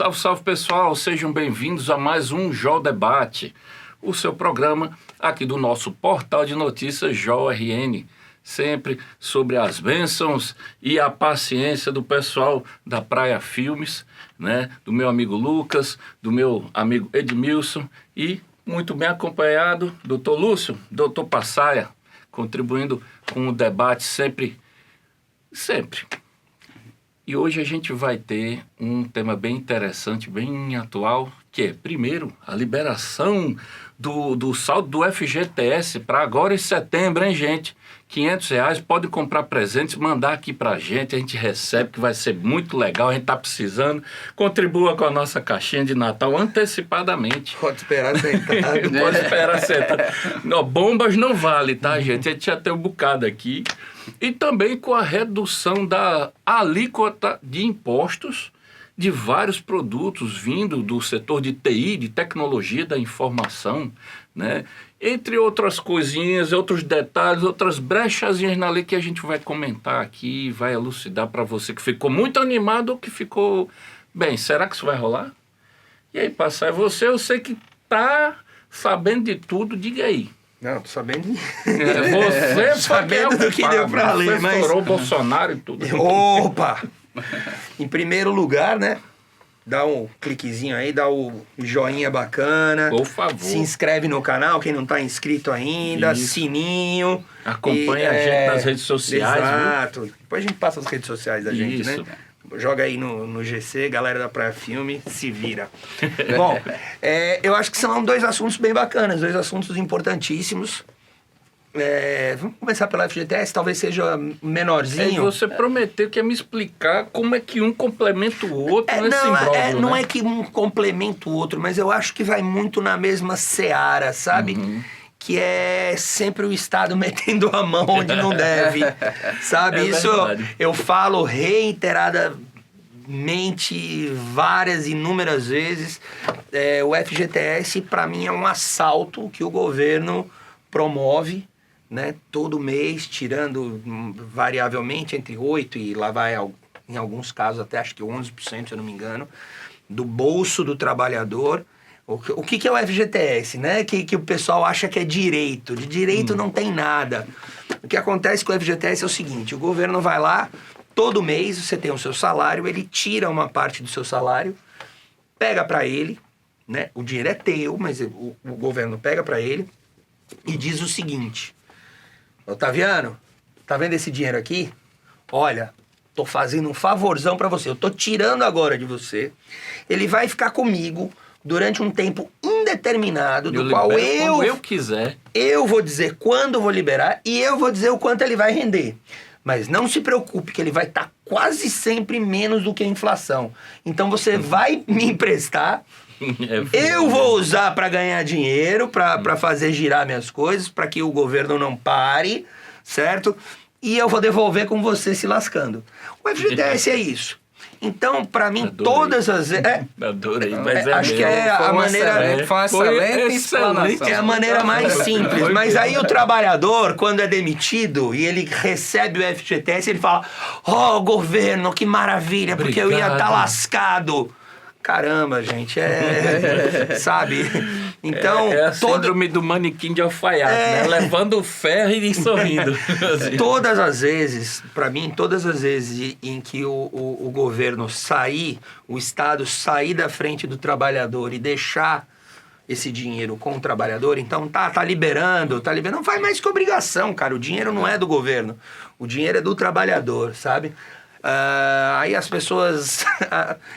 Salve, salve pessoal, sejam bem-vindos a mais um Jó Debate, o seu programa aqui do nosso portal de notícias Jó RN, sempre sobre as bênçãos e a paciência do pessoal da Praia Filmes, né? Do meu amigo Lucas, do meu amigo Edmilson e muito bem acompanhado, doutor Lúcio, doutor Passaia, contribuindo com o debate sempre. E hoje a gente vai ter um tema bem interessante, bem atual, que é, primeiro, a liberação do saldo do FGTS para agora em setembro, hein, gente? R$500, pode comprar presentes, mandar aqui pra gente, a gente recebe, que vai ser muito legal, a gente tá precisando. Contribua com a nossa caixinha de Natal antecipadamente. Pode esperar sentar. Pode esperar sentar. Não, bombas não vale, tá, gente? A gente já tem um bocado aqui. E também com a redução da alíquota de impostos de vários produtos vindo do setor de TI, de tecnologia da informação, né? Entre outras coisinhas, outros detalhes, outras brechazinhas na lei que a gente vai comentar aqui, vai elucidar para você que ficou muito animado ou que ficou... Bem, será que isso vai rolar? E aí, Passar, eu sei que tá sabendo de tudo, diga aí. Não, tô sabendo. Você sabendo do que deu pra ler, mas... Você estourou Bolsonaro e tudo. Opa! Em primeiro lugar, né? Dá um cliquezinho aí, dá o joinha bacana. Por favor. Se inscreve no canal, quem não tá inscrito ainda. Isso. Sininho. Acompanha a gente nas redes sociais. Exato. Viu? Depois a gente passa as redes sociais da gente, Isso. né? Joga aí no GC, galera da Praia Filme, se vira. Bom, eu acho que são dois assuntos bem bacanas, dois assuntos importantíssimos. Vamos começar pela FGTS, talvez seja menorzinho. Você prometeu que ia me explicar como é que um complementa o outro nesse imbróglio, não né? é que um complementa o outro, mas eu acho que vai muito na mesma seara, sabe? Uhum. Que é sempre o Estado metendo a mão onde não deve, sabe? Isso eu falo reiteradamente, inúmeras vezes. O FGTS, para mim, é um assalto que o governo promove, né? Todo mês, tirando variavelmente entre 8% e lá vai, em alguns casos, até acho que 11%, se eu não me engano, do bolso do trabalhador. O que é o FGTS, né? Que o pessoal acha que é direito. De direito não tem nada. O que acontece com o FGTS é o seguinte, o governo vai lá, todo mês você tem o seu salário, ele tira uma parte do seu salário, pega para ele, né? O dinheiro é teu, mas o governo pega para ele e diz o seguinte: Otaviano, tá vendo esse dinheiro aqui? Olha, tô fazendo um favorzão para você, eu tô tirando agora de você, ele vai ficar comigo durante um tempo indeterminado, do qual eu quiser. Eu vou dizer quando eu vou liberar e eu vou dizer o quanto ele vai render. Mas não se preocupe que ele vai estar quase sempre menos do que a inflação. Então você vai me emprestar, eu vou usar para ganhar dinheiro, para fazer girar minhas coisas, para que o governo não pare, certo? E eu vou devolver com você se lascando. O FGTS é isso. Então, para mim, Adorei. Todas as... Adorei, mas acho que é a maneira... Foi uma excelente explanação. É a maneira mais simples. Mas aí o trabalhador, quando é demitido e ele recebe o FGTS, ele fala: "Oh, governo, que maravilha, porque eu ia estar lascado." Caramba, gente, sabe? Então... É a síndrome do manequim de alfaiate, né? Levando o ferro e sorrindo. Todas as vezes, para mim, todas as vezes em que o governo sair, o Estado sair da frente do trabalhador e deixar esse dinheiro com o trabalhador, então tá liberando, não faz mais que obrigação, cara. O dinheiro não é do governo, o dinheiro é do trabalhador, sabe? Aí as pessoas...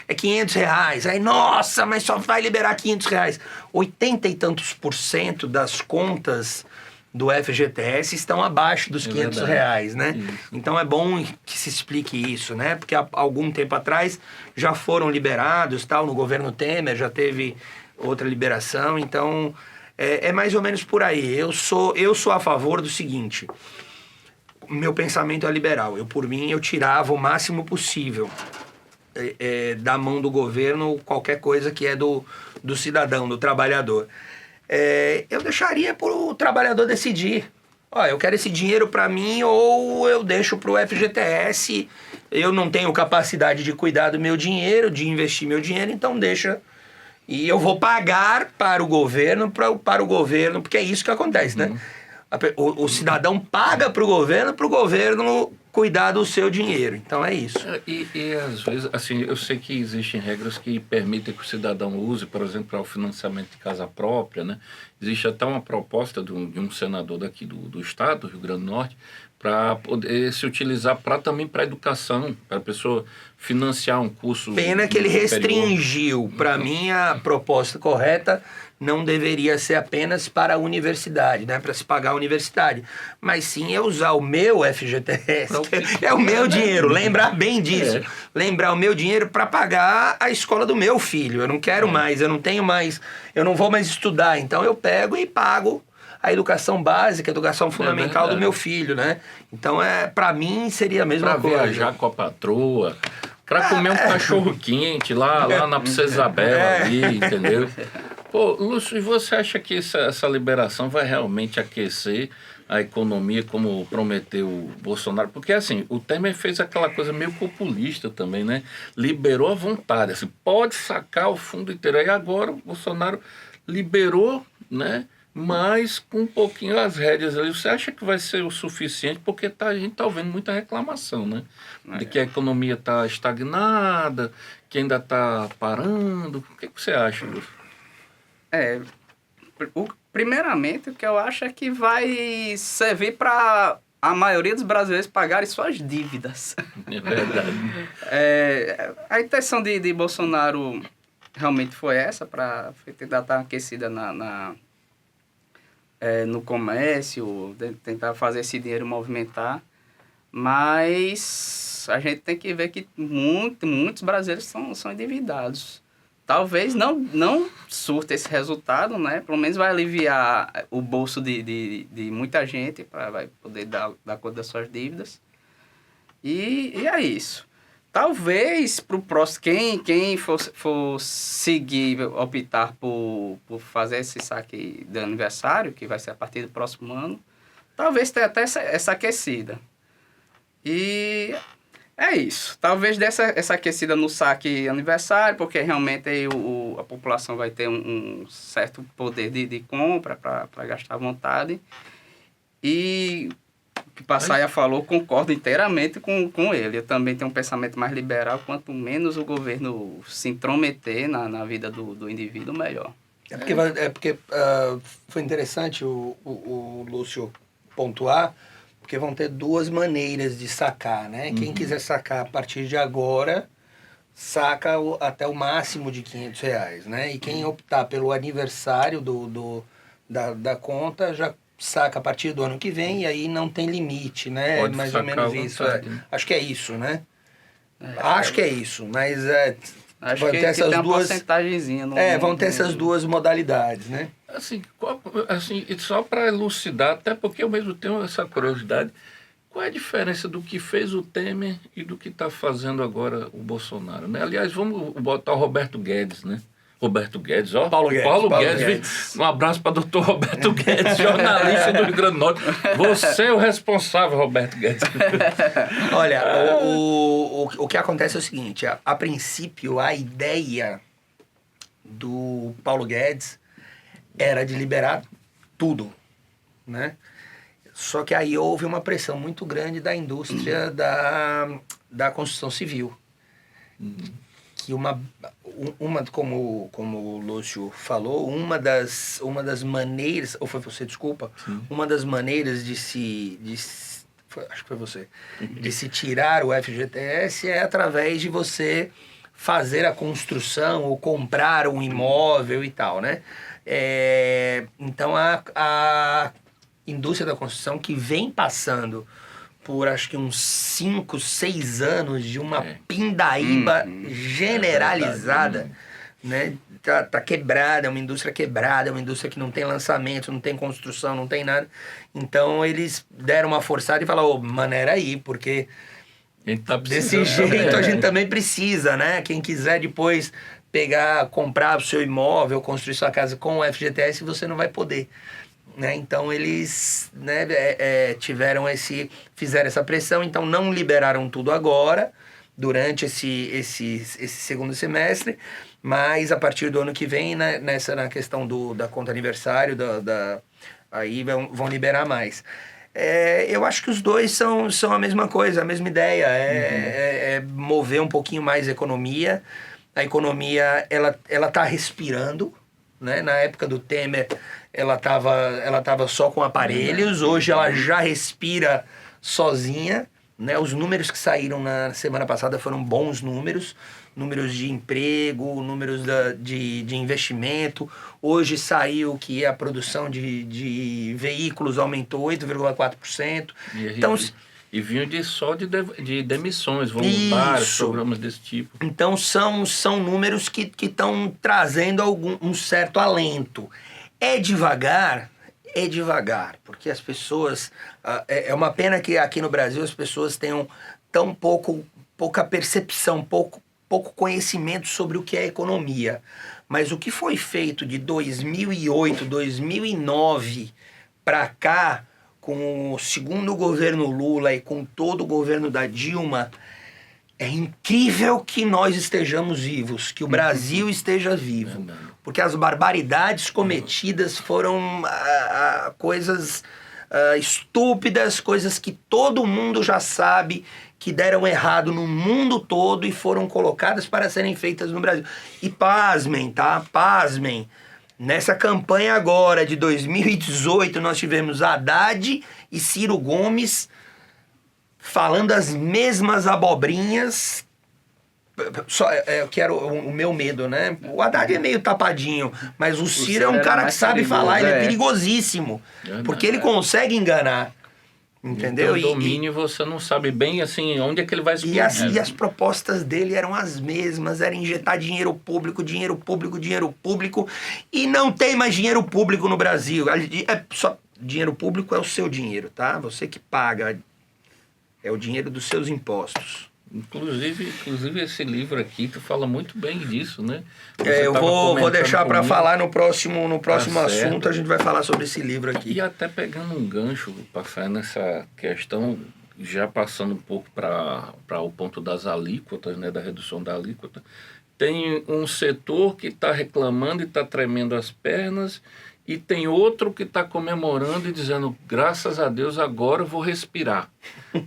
é R$500. Aí, nossa, mas só vai liberar R$500. 80 e tantos% das contas do FGTS estão abaixo dos R$500, né? Isso. Então é bom que se explique isso, né? Porque há algum tempo atrás já foram liberados, tal, no governo Temer já teve outra liberação. Então é mais ou menos por aí. Eu sou a favor do seguinte: meu pensamento é liberal. Por mim, eu tirava o máximo possível da mão do governo qualquer coisa que é do cidadão, do trabalhador. Eu deixaria para o trabalhador decidir. ó, eu quero esse dinheiro para mim ou eu deixo para o FGTS, eu não tenho capacidade de cuidar do meu dinheiro, de investir meu dinheiro, então deixa. E eu vou pagar para o governo, porque é isso que acontece, né? O cidadão paga para o governo cuidar do seu dinheiro. Então é isso. E às vezes, assim, eu sei que existem regras que permitem que o cidadão use, por exemplo, para o financiamento de casa própria, né? Existe até uma proposta de um senador daqui do estado, do Rio Grande do Norte, para poder se utilizar também para a educação, para a pessoa financiar um curso. Pena que ele superior. restringiu. Para mim, a proposta correta não deveria ser apenas para a universidade, né? Para se pagar a universidade. Mas sim eu usar o meu FGTS, que é o meu dinheiro. Lembrar bem disso. Lembrar o meu dinheiro para pagar a escola do meu filho. Eu não quero mais, eu não tenho mais, eu não vou mais estudar. Então eu pego e pago a educação básica, a educação fundamental do meu filho, né? Então, para mim, seria a mesma coisa. Para viajar com a patroa, para comer um cachorro quente lá na Princesa Isabel ali, entendeu? Pô, Lúcio, e você acha que essa liberação vai realmente aquecer a economia como prometeu o Bolsonaro? Porque, assim, o Temer fez aquela coisa meio populista também, né? Liberou à vontade, assim, pode sacar o fundo inteiro. Aí agora o Bolsonaro liberou, né? Mas com um pouquinho as rédeas ali. Você acha que vai ser o suficiente? Porque a gente está ouvindo muita reclamação, né? De que a economia está estagnada, que ainda está parando. O que você acha, Lúcio? Primeiramente, o que eu acho é que vai servir para a maioria dos brasileiros pagarem suas dívidas. É verdade. A intenção de Bolsonaro realmente foi essa, para tentar estar aquecida no comércio, tentar fazer esse dinheiro movimentar, mas a gente tem que ver que muitos brasileiros são endividados. Talvez não surta esse resultado, né? Pelo menos vai aliviar o bolso de muita gente, vai poder dar conta das suas dívidas. E é isso. Talvez para o próximo, quem for seguir, optar por fazer esse saque de aniversário, que vai ser a partir do próximo ano, talvez tenha até essa aquecida. E é isso. Talvez dê essa aquecida no saque aniversário, porque realmente aí a população vai ter um certo poder de compra para gastar à vontade. E o que o Passaia falou, concordo inteiramente com ele. Eu também tenho um pensamento mais liberal. Quanto menos o governo se intrometer na vida do indivíduo, melhor. É porque foi interessante o Lúcio pontuar, porque vão ter duas maneiras de sacar, né? Quem quiser sacar a partir de agora, saca até o máximo de R$500, né? E quem optar pelo aniversário da conta já saca a partir do ano que vem, e aí não tem limite, né? Pode mais ou menos isso. Acho que é isso, né? Acho que é isso, mas acho que tem uma porcentagemzinha. Vão ter essas duas modalidades, né? Assim, só para elucidar, até porque eu mesmo tenho essa curiosidade, qual é a diferença do que fez o Temer e do que está fazendo agora o Bolsonaro, né? Aliás, vamos botar o Roberto Guedes, né? Roberto Guedes, ó. Paulo Guedes. Um abraço para o doutor Roberto Guedes, jornalista do Rio Grande do Norte. Você é o responsável, Roberto Guedes. Olha, o que acontece é o seguinte, a princípio a ideia do Paulo Guedes era de liberar tudo, né? Só que aí houve uma pressão muito grande da indústria da construção civil. Que como o Lúcio falou, uma das maneiras, ou foi você, desculpa, uma das maneiras acho que foi você, de se tirar o FGTS é através de você fazer a construção ou comprar um imóvel e tal, né? Então a indústria da construção, que vem passando por acho que uns 5, 6 anos de uma pindaíba generalizada, né? Tá quebrada, é uma indústria quebrada, é uma indústria que não tem lançamento, não tem construção, não tem nada. Então eles deram uma forçada e falaram, maneira aí, porque desse jeito a gente também precisa, né? Quem quiser depois comprar o seu imóvel, construir sua casa com o FGTS, você não vai poder. né? Então eles, né, fizeram essa pressão, então não liberaram tudo agora, durante esse segundo semestre, mas a partir do ano que vem, né, na questão da conta aniversário, aí vão liberar mais. Eu acho que os dois são a mesma coisa, a mesma ideia, é mover um pouquinho mais a economia. A economia, ela tá respirando, né? Na época do Temer, ela tava só com aparelhos, hoje ela já respira sozinha, né? Os números que saíram na semana passada foram bons números de emprego, números de investimento. Hoje saiu que a produção de veículos aumentou 8,4%. Então, e vinham de demissões voluntárias, programas desse tipo. Então são números que estão trazendo um certo alento. É devagar, porque as pessoas... É uma pena que aqui no Brasil as pessoas tenham tão pouca percepção, pouco conhecimento sobre o que é economia. Mas o que foi feito de 2008, 2009 para cá, com o segundo governo Lula e com todo o governo da Dilma, é incrível que nós estejamos vivos, que o Brasil esteja vivo. Porque as barbaridades cometidas foram coisas estúpidas, coisas que todo mundo já sabe que deram errado no mundo todo e foram colocadas para serem feitas no Brasil. E pasmem, tá? Pasmem. Nessa campanha agora de 2018, nós tivemos Haddad e Ciro Gomes falando as mesmas abobrinhas. Eu quero o meu medo, né? O Haddad é meio tapadinho, mas o Ciro é um cara que sabe falar, ele é perigosíssimo. Porque ele consegue enganar. Entendeu? Então, o domínio você não sabe bem assim onde é que ele vai explodir. E as propostas dele eram as mesmas, era injetar dinheiro público, e não tem mais dinheiro público no Brasil. Dinheiro público é o seu dinheiro, tá? Você que paga, é o dinheiro dos seus impostos. Inclusive esse livro aqui, tu fala muito bem disso, né? Eu vou deixar para falar no próximo assunto, a gente vai falar sobre esse livro aqui. E até pegando um gancho, passar nessa questão, já passando um pouco para o ponto das alíquotas, né? Da redução da alíquota, tem um setor que está reclamando e está tremendo as pernas, e tem outro que está comemorando e dizendo, graças a Deus, agora eu vou respirar,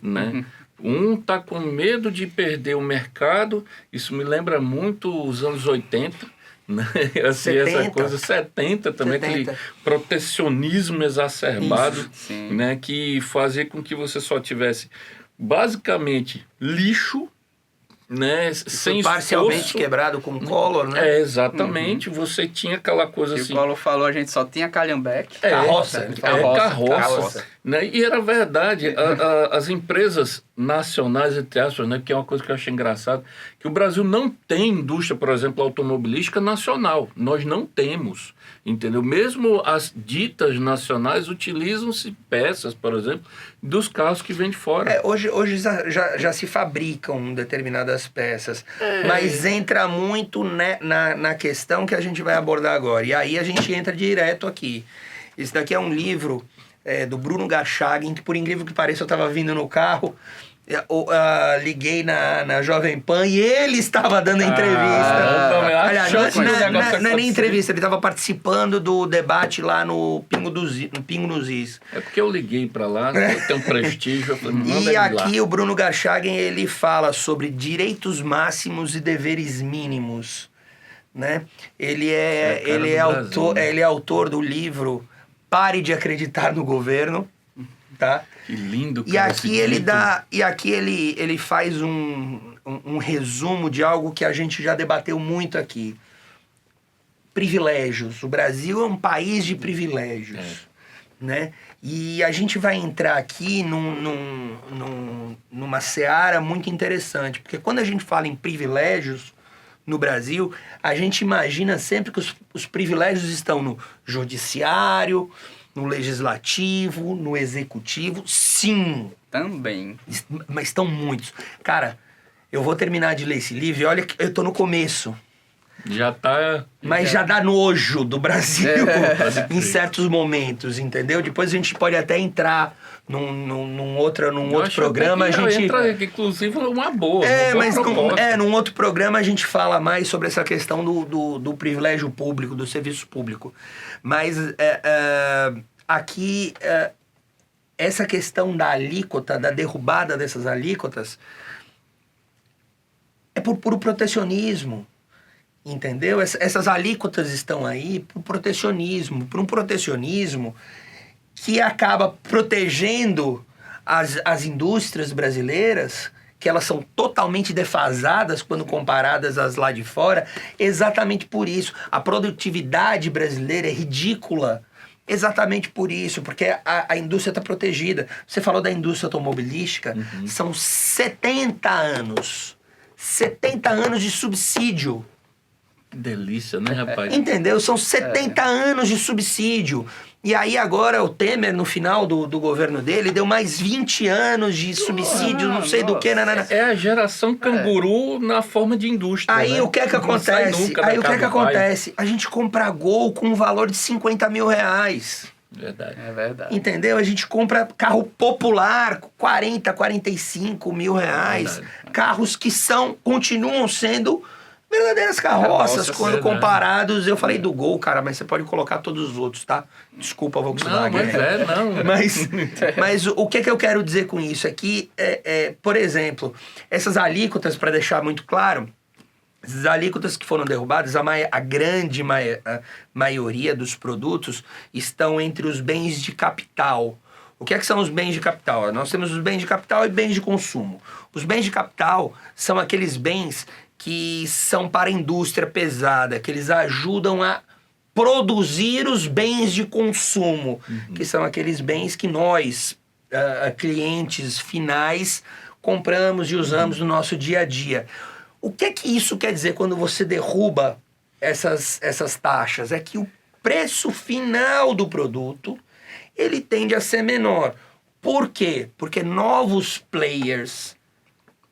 né? Um está com medo de perder o mercado, isso me lembra muito os anos 80, né? Assim, 70. Essa coisa, 70 também, 70. Aquele protecionismo exacerbado, né? Que fazia com que você só tivesse basicamente lixo, né? Sem parcialmente esforço. Quebrado com o Collor, né? Exatamente. Você tinha aquela coisa assim. O Collor falou, a gente só tinha calhambeque. Carroça. Né? E era verdade. As empresas nacionais, entre aspas, né? Que é uma coisa que eu achei engraçado, que o Brasil não tem indústria, por exemplo, automobilística nacional. Nós não temos, entendeu? Mesmo as ditas nacionais utilizam-se peças, por exemplo, dos carros que vêm de fora. Hoje já se fabricam determinadas peças, mas entra muito na questão que a gente vai abordar agora. E aí a gente entra direto aqui. Esse daqui é um livro do Bruno Garchagen, que por incrível que pareça eu estava vindo no carro, liguei na Jovem Pan e ele estava dando entrevista. Não é nem entrevista, ele estava participando do debate lá no Pingo nos Is. É porque eu liguei para lá, eu tenho prestígio. Eu falei, e aqui o Bruno Garchagen, ele fala sobre direitos máximos e deveres mínimos, né? Ele é autor do livro Pare de Acreditar no Governo, tá? Que lindo, cara. E aqui ele faz um resumo de algo que a gente já debateu muito aqui. Privilégios. O Brasil é um país de privilégios, né? E a gente vai entrar aqui numa seara muito interessante, porque quando a gente fala em privilégios no Brasil, a gente imagina sempre que os privilégios estão no judiciário, no legislativo, no executivo. Sim. Também. Mas estão muitos. Cara, eu vou terminar de ler esse livro e olha que eu tô no começo. Já tá... Mas já dá nojo do Brasil em certos momentos, entendeu? Depois a gente pode até entrar num outro programa. A gente entra, inclusive, uma boa. Num outro programa a gente fala mais sobre essa questão do privilégio público, do serviço público. Mas aqui, essa questão da alíquota, da derrubada dessas alíquotas, é por puro protecionismo. Entendeu? Essas alíquotas estão aí por um protecionismo que acaba protegendo as indústrias brasileiras, que elas são totalmente defasadas quando comparadas às lá de fora, exatamente por isso. A produtividade brasileira é ridícula, exatamente por isso, porque a indústria está protegida. Você falou da indústria automobilística, são 70 anos. 70 anos de subsídio. Que delícia, né, rapaz? Entendeu? São 70 anos de subsídio. E aí agora o Temer, no final do governo dele, deu mais 20 anos de subsídio, não sei do que. É a geração canguru na forma de indústria. Aí o que é que acontece? Aí o que é que acontece? A gente compra Gol com um valor de 50 mil reais. Verdade. É verdade. Entendeu? A gente compra carro popular, 40, 45 mil reais. Verdade. Carros que continuam sendo verdadeiras carroças quando comparados. Eu falei do Gol, cara, mas você pode colocar todos os outros, tá? Desculpa, Volkswagen. Mas o que eu quero dizer com isso é que, por exemplo, essas alíquotas, para deixar muito claro, essas alíquotas que foram derrubadas, a grande maioria dos produtos estão entre os bens de capital. O que são os bens de capital? Nós temos os bens de capital e bens de consumo. Os bens de capital são aqueles bens que são para a indústria pesada, que eles ajudam a produzir os bens de consumo, que são aqueles bens que nós, clientes finais, compramos e usamos no nosso dia a dia. O que isso quer dizer quando você derruba essas taxas? É que o preço final do produto, ele tende a ser menor. Por quê? Porque novos players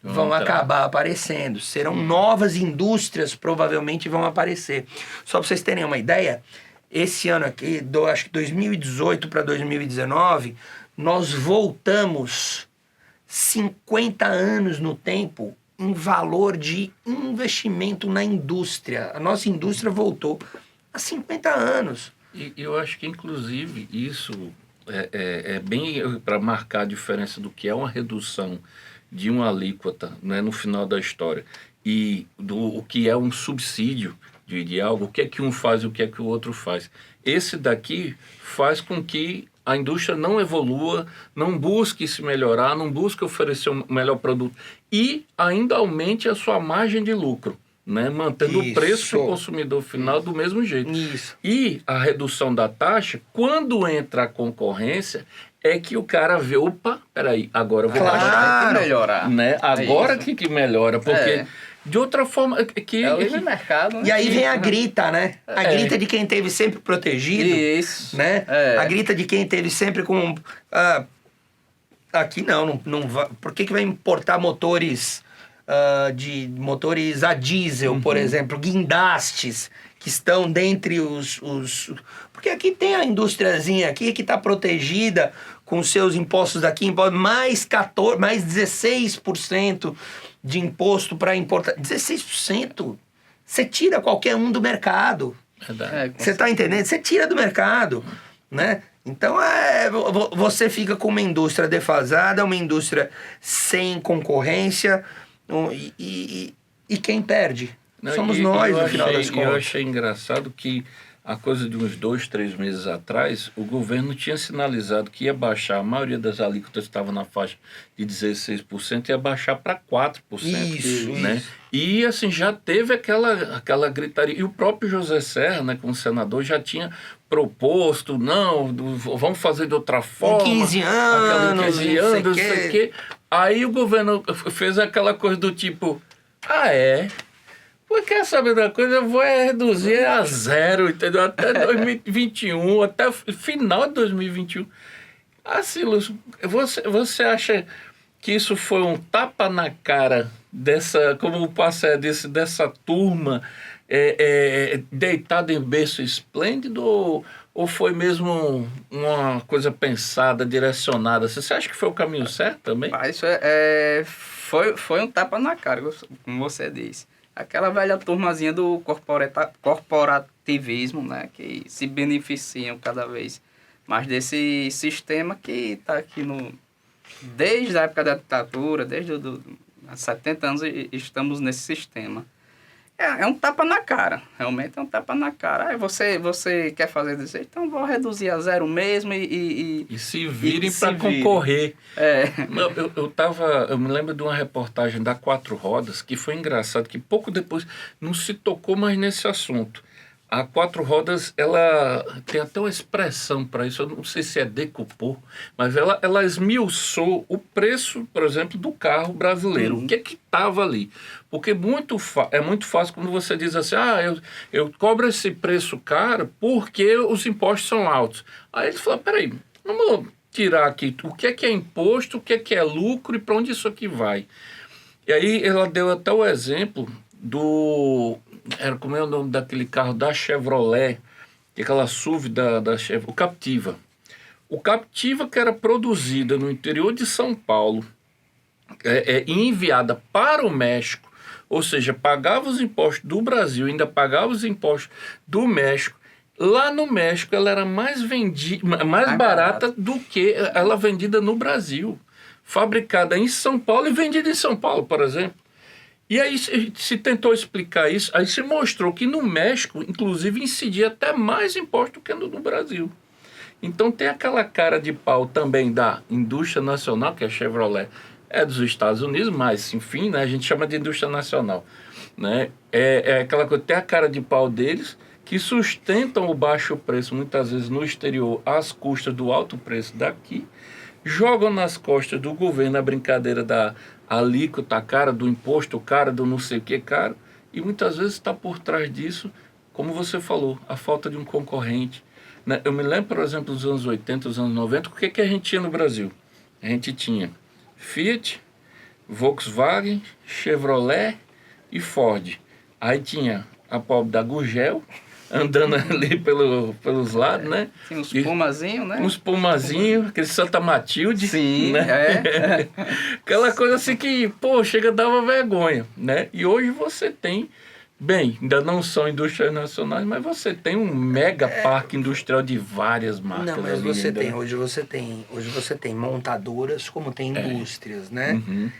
vão acabar aparecendo. Serão novas indústrias, provavelmente, vão aparecer. Só para vocês terem uma ideia, esse ano aqui, acho que 2018 para 2019, nós voltamos 50 anos no tempo em valor de investimento na indústria. A nossa indústria voltou há 50 anos. E eu acho que, inclusive, isso é bem para marcar a diferença do que é uma redução de uma alíquota, né, no final da história, e o que é um subsídio de algo, o que é que um faz e o que é que o outro faz. Esse daqui faz com que a indústria não evolua, não busque se melhorar, não busque oferecer um melhor produto e ainda aumente a sua margem de lucro, né, mantendo o preço para o consumidor final do mesmo jeito. Isso. E a redução da taxa, quando entra a concorrência, é que o cara vê, opa, peraí, agora eu vou baixar. Tem que melhorar. Né? Agora que melhora, porque de outra forma... É o livre mercado, né? E aí vem a grita, né? A grita de quem teve sempre protegido. Isso. Né? A grita de quem teve sempre com... aqui não vai... Por que vai importar motores a diesel, por exemplo, guindastes, que estão dentre os... Porque aqui tem a indústriazinha aqui que está protegida com seus impostos daqui, mais 16% de imposto para importar. 16%? Você tira qualquer um do mercado. Você está entendendo? Você tira do mercado, né? Então, você fica com uma indústria defasada, uma indústria sem concorrência, e quem perde? Somos nós, no final das contas. Eu achei engraçado que a coisa de uns 2, 3 meses atrás, o governo tinha sinalizado que ia baixar, a maioria das alíquotas estava na faixa de 16%, ia baixar para 4%. Isso, né? Isso. E assim, já teve aquela gritaria. E o próprio José Serra, né, como senador, já tinha proposto, vamos fazer de outra forma. 15 anos, 15 anos, não sei o quê. Aí o governo fez aquela coisa do tipo, quer saber da coisa? Eu vou reduzir a zero, entendeu? Até 2021, até o final de 2021. Assim, Lúcio, você acha que isso foi um tapa na cara dessa, como o Passé disse, dessa turma deitado em berço esplêndido ou foi mesmo uma coisa pensada, direcionada? Você acha que foi o caminho certo também? Isso foi um tapa na cara, como você disse. Aquela velha turmazinha do corporativismo, né? Que se beneficiam cada vez mais desse sistema que está aqui desde a época da ditadura, desde há 70 anos estamos nesse sistema. É um tapa na cara, realmente é um tapa na cara. Aí você quer fazer desse jeito, então vou reduzir a zero mesmo e se virem para concorrer. Eu me lembro de uma reportagem da Quatro Rodas, que foi engraçado, que pouco depois não se tocou mais nesse assunto. A Quatro Rodas, ela tem até uma expressão para isso, eu não sei se é decupou, mas ela esmiuçou o preço, por exemplo, do carro brasileiro. O que estava ali? Porque é muito fácil quando você diz assim, eu cobro esse preço caro porque os impostos são altos. Aí eles falam, peraí, vamos tirar aqui o que é imposto, o que é lucro e para onde isso aqui vai. E aí ela deu até o exemplo como é o nome daquele carro da Chevrolet, aquela SUV da Chevrolet, o Captiva. O Captiva, que era produzida no interior de São Paulo e enviada para o México, ou seja, pagava os impostos do Brasil, ainda pagava os impostos do México. Lá no México ela era mais barata do que ela vendida no Brasil. Fabricada em São Paulo e vendida em São Paulo, por exemplo. E aí se tentou explicar isso, aí se mostrou que no México, inclusive, incidia até mais imposto do que no Brasil. Então tem aquela cara de pau também da indústria nacional, que é a Chevrolet, é dos Estados Unidos, mas, enfim, né, a gente chama de indústria nacional. Né? É aquela coisa, tem a cara de pau deles, que sustentam o baixo preço, muitas vezes no exterior, às custas do alto preço daqui, jogam nas costas do governo a brincadeira da alíquota cara, do imposto cara, do não sei o que cara, e muitas vezes está por trás disso, como você falou, a falta de um concorrente. Né? Eu me lembro, por exemplo, dos anos 80, dos anos 90, o que a gente tinha no Brasil? A gente tinha Fiat, Volkswagen, Chevrolet e Ford. Aí tinha a pobre da Gurgel, andando ali pelos lados, né? Tem uns pumazinhos, né? Uns pumazinhos, aquele Santa Matilde. Sim, né? Aquela coisa assim que, chega, dava vergonha, né? E hoje você tem, ainda não são indústrias nacionais, mas você tem um mega parque industrial de várias marcas. Não, mas hoje você tem montadoras como tem indústrias, né? Uhum.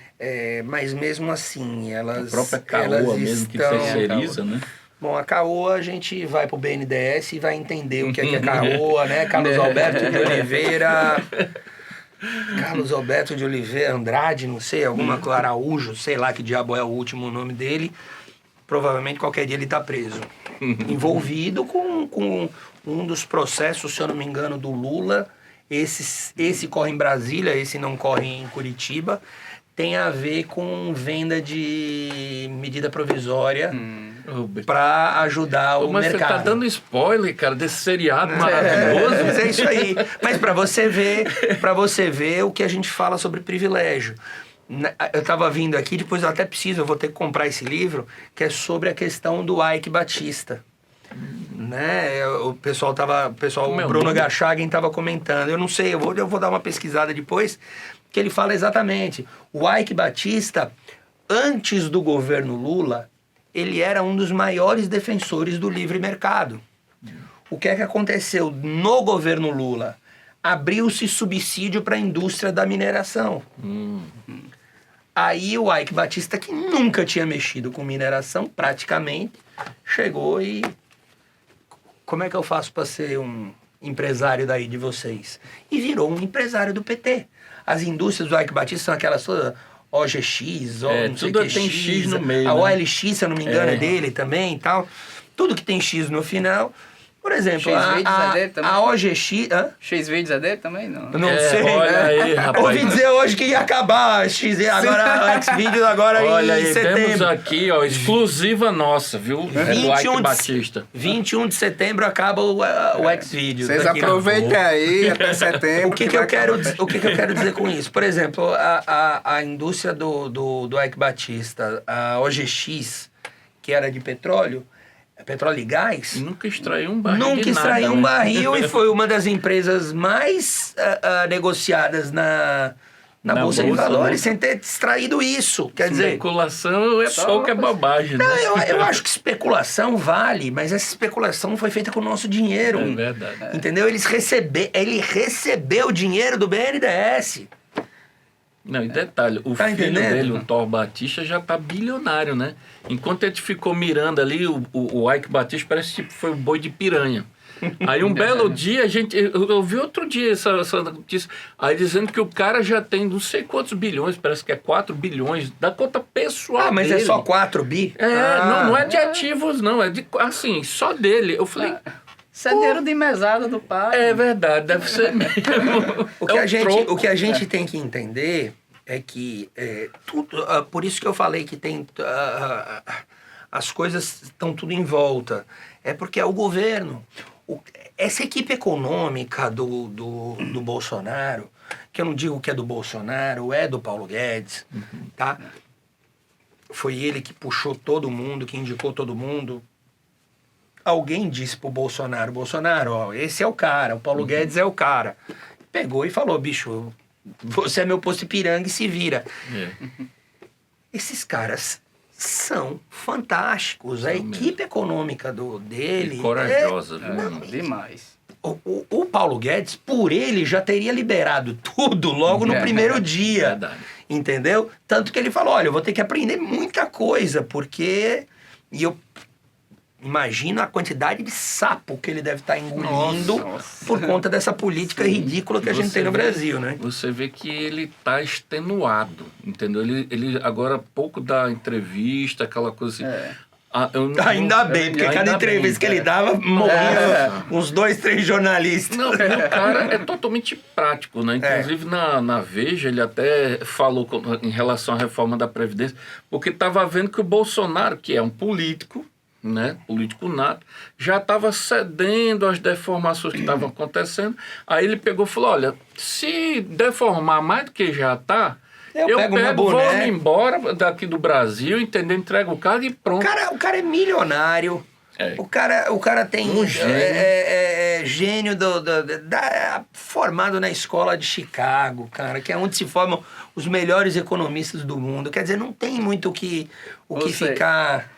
Mas mesmo assim, elas... A própria Caoa mesmo, que terceiriza, né? Bom, a Caoa, a gente vai pro BNDES e vai entender o que é Caoa, né? Carlos Alberto de Oliveira... Carlos Alberto de Oliveira Andrade, não sei, alguma coisa, Araújo, sei lá que diabo é o último nome dele. Provavelmente qualquer dia ele está preso. Envolvido com um dos processos, se eu não me engano, do Lula. Esse corre em Brasília, esse não corre em Curitiba. Tem a ver com venda de medida provisória para ajudar o mercado. Mas você tá dando spoiler, cara, desse seriado maravilhoso. Mas é isso aí. Mas para você ver o que a gente fala sobre privilégio. Eu estava vindo aqui, depois eu até eu vou ter que comprar esse livro, que é sobre a questão do Ike Batista. Né? O Bruno Gachagin estava comentando. Eu não sei, eu vou dar uma pesquisada depois, que ele fala exatamente. O Ike Batista, antes do governo Lula, ele era um dos maiores defensores do livre mercado. O que é que aconteceu no governo Lula? Abriu-se subsídio para a indústria da mineração. Aí o Ike Batista, que nunca tinha mexido com mineração, praticamente, chegou e... Como é que eu faço para ser um empresário daí de vocês? E virou um empresário do PT. As indústrias do Ike Batista são aquelas todas OGX, não sei o que, tem X no meio. A né? OLX, se eu não me engano, é dele também e tal. Tudo que tem X no final. Por exemplo, a OGX... X-Vídeos é dele também? Não, sei. Olha aí, rapaz. Ouvi dizer hoje que ia acabar X, agora X-Vídeos agora olha em aí, setembro. Temos aqui, exclusiva nossa, viu? Do Ike Batista. 21 de setembro acaba o X-Vídeos. Vocês aproveitem aí até setembro. O que eu quero dizer com isso? Por exemplo, a indústria do Ike Batista, a OGX, que era de petróleo, Petróleo e Gás, Nunca extraiu um barril nunca de extraiu nada, um né? barril e foi uma das empresas mais negociadas na Na Bolsa de Bolsa, Valores, né? sem ter extraído isso. Quer dizer, Especulação é Só- pouca bobagem, né? eu acho que especulação vale, mas essa especulação não foi feita com o nosso dinheiro. É verdade. Entendeu? Ele recebeu o dinheiro do BNDES. Não, e detalhe, o Tá filho entendendo? dele, o Thor Batista, já tá bilionário, né? Enquanto ele ficou mirando ali, o Ike Batista parece que foi o boi de piranha. Aí um belo dia, eu vi outro dia essa notícia, aí dizendo que o cara já tem não sei quantos bilhões, parece que é 4 bilhões, da conta pessoal Mas dele. é só 4 bi? Não é de ativos, não, é de, assim, só dele. Eu falei, Isso é dinheiro de mesada do pai. é verdade, deve ser mesmo. O que, É a gente, troco. o que a gente tem que entender é que tudo, por isso que eu falei que tem as coisas estão tudo em volta. É porque é o governo. Essa equipe econômica do Bolsonaro, que eu não digo que é do Bolsonaro, é do Paulo Guedes, tá? Foi ele que puxou todo mundo, que indicou todo mundo. Alguém disse pro Bolsonaro, ó, esse é o cara, o Paulo Guedes é o cara. Pegou e falou, bicho, você é meu posto Ipiranga e se vira. É. Esses caras são fantásticos. A equipe econômica dele E corajosa, viu? Demais. O Paulo Guedes, por ele, já teria liberado tudo logo no primeiro dia. Verdade. Entendeu? Tanto que ele falou, olha, eu vou ter que aprender muita coisa, porque... E eu imagino a quantidade de sapo que ele deve estar engolindo Nossa. por conta dessa política ridícula que a gente Você tem no vê- Brasil, né? Você vê que ele tá extenuado, entendeu? Ele agora há pouco dá entrevista, aquela coisa assim. É. Ainda bem, porque ainda cada bem, entrevista que ele dava, Nossa. morria uns 2, 3 jornalistas. Não, porque o cara é totalmente prático, né? Inclusive na Veja ele até falou em relação à reforma da Previdência, porque estava vendo que o Bolsonaro, que é um político, né, político nato, já estava cedendo às deformações que estavam acontecendo. Aí ele pegou e falou, olha, se deformar mais do que já está, eu pego minha vou boneca. embora daqui do Brasil, entendeu? Entrego o carro e pronto. O cara é milionário. É. O cara tem Um gênio. gênio formado na escola de Chicago, cara, que é onde se formam os melhores economistas do mundo. Quer dizer, não tem muito o que Você- ficar...